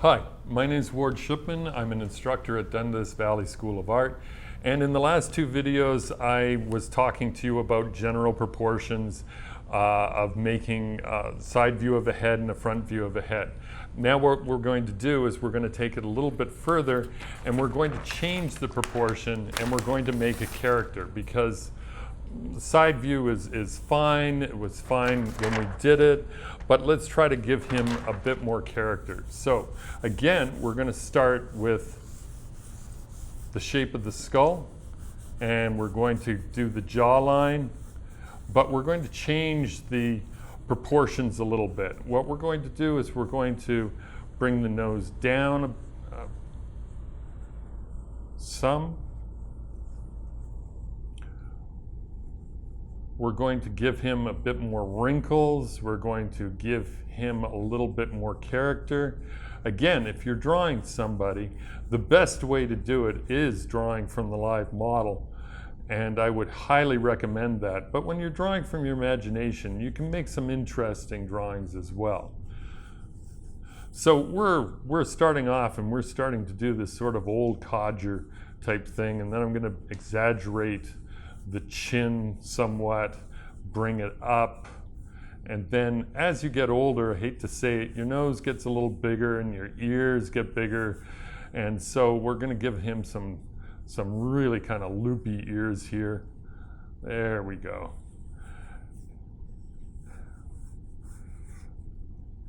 Hi, my name is Ward Shipman. I'm an instructor at Dundas Valley School of Art. And in the last two videos, I was talking to you about general proportions of making a side view of a head and a front view of a head. Now what we're going to do is we're going to take it a little bit further and we're going to change the proportion and we're going to make a character, because the side view is fine. It was fine when we did it, but let's try to give him a bit more character. So again, we're going to start with the shape of the skull, and we're going to do the jawline, but we're going to change the proportions a little bit. What we're going to do is we're going to bring the nose down some. We're going to give him a bit more wrinkles. We're going to give him a little bit more character. Again, if you're drawing somebody, the best way to do it is drawing from the live model. And I would highly recommend that. But when you're drawing from your imagination, you can make some interesting drawings as well. So we're starting off and we're starting to do this sort of old codger type thing. And then I'm going to exaggerate the chin somewhat, bring it up, and then as you get older, I hate to say it, your nose gets a little bigger and your ears get bigger, and so we're going to give him some really kind of loopy ears here. There we go.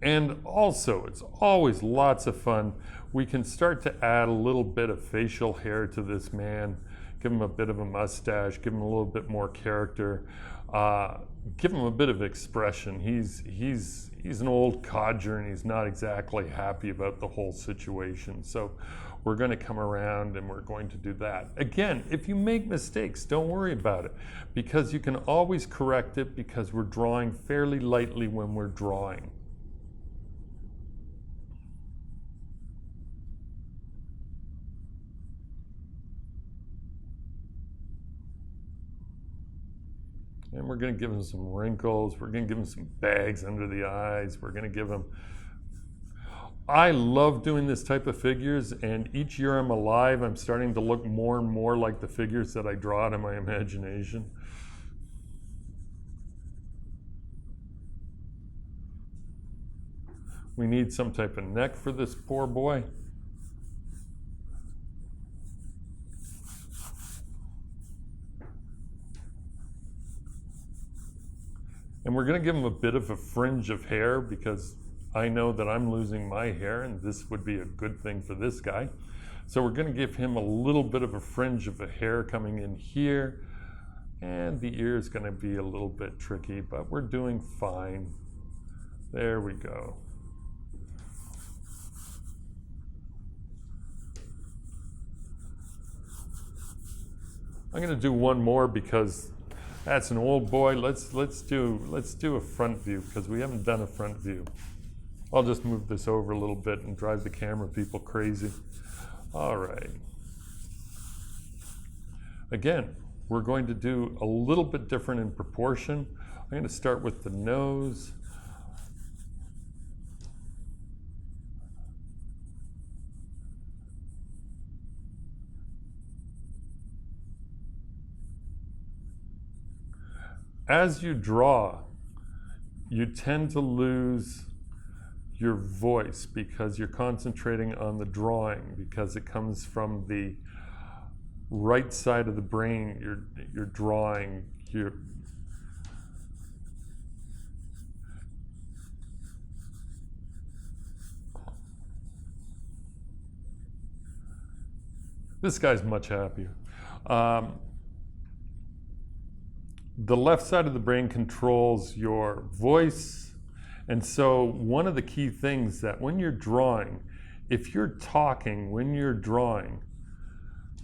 And also, it's always lots of fun. We can start to add a little bit of facial hair to this man. Give him a bit of a mustache, give him a little bit more character, give him a bit of expression. He's an old codger and he's not exactly happy about the whole situation. So we're going to come around and we're going to do that. Again, if you make mistakes, don't worry about it, because you can always correct it, because we're drawing fairly lightly when we're drawing. And we're going to give him some wrinkles. We're going to give him some bags under the eyes. We're going to give him... I love doing this type of figures, and each year I'm alive, I'm starting to look more and more like the figures that I draw out of my imagination. We need some type of neck for this poor boy. And we're going to give him a bit of a fringe of hair, because I know that I'm losing my hair and this would be a good thing for this guy. So we're going to give him a little bit of a fringe of a hair coming in here. And the ear is going to be a little bit tricky, but we're doing fine. There we go. I'm going to do one more because that's an old boy. Let's do a front view, because we haven't done a front view. I'll just move this over a little bit and drive the camera people crazy. All right. Again, we're going to do a little bit different in proportion. I'm going to start with the nose. As you draw, you tend to lose your voice because you're concentrating on the drawing, because it comes from the right side of the brain. You're drawing. This guy's much happier. The left side of the brain controls your voice. And so one of the key things that when you're drawing, if you're talking when you're drawing,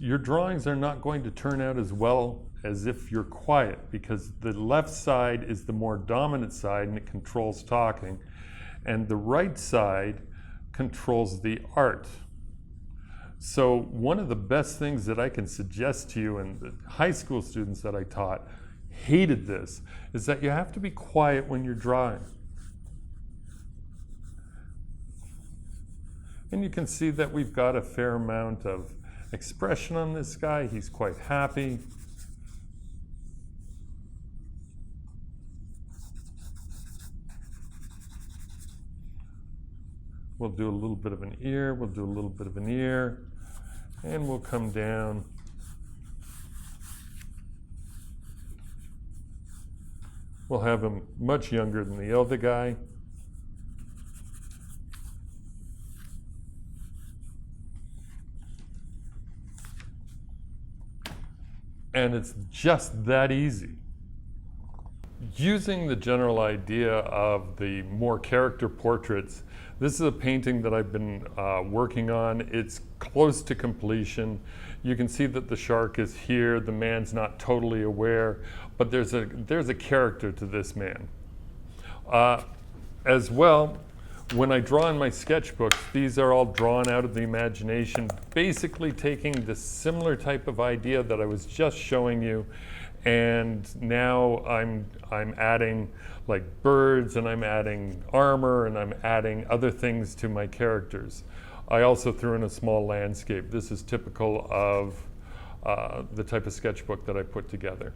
your drawings are not going to turn out as well as if you're quiet, because the left side is the more dominant side and it controls talking, and the right side controls the art. So one of the best things that I can suggest to you, and the high school students that I taught hated this, is that you have to be quiet when you're drawing. And you can see that we've got a fair amount of expression on this guy. He's quite happy. We'll do a little bit of an ear, we'll do a little bit of an ear, and we'll come down. We'll have him much younger than the other guy. And it's just that easy. Using the general idea of the more character portraits, this is a painting that I've been working on. It's close to completion. You can see that the shark is here. The man's not totally aware, but there's a character to this man. As well, when I draw in my sketchbooks, these are all drawn out of the imagination, basically taking the similar type of idea that I was just showing you, and now I'm adding like birds, and I'm adding armor, and I'm adding other things to my characters. I also threw in a small landscape. This is typical of the type of sketchbook that I put together.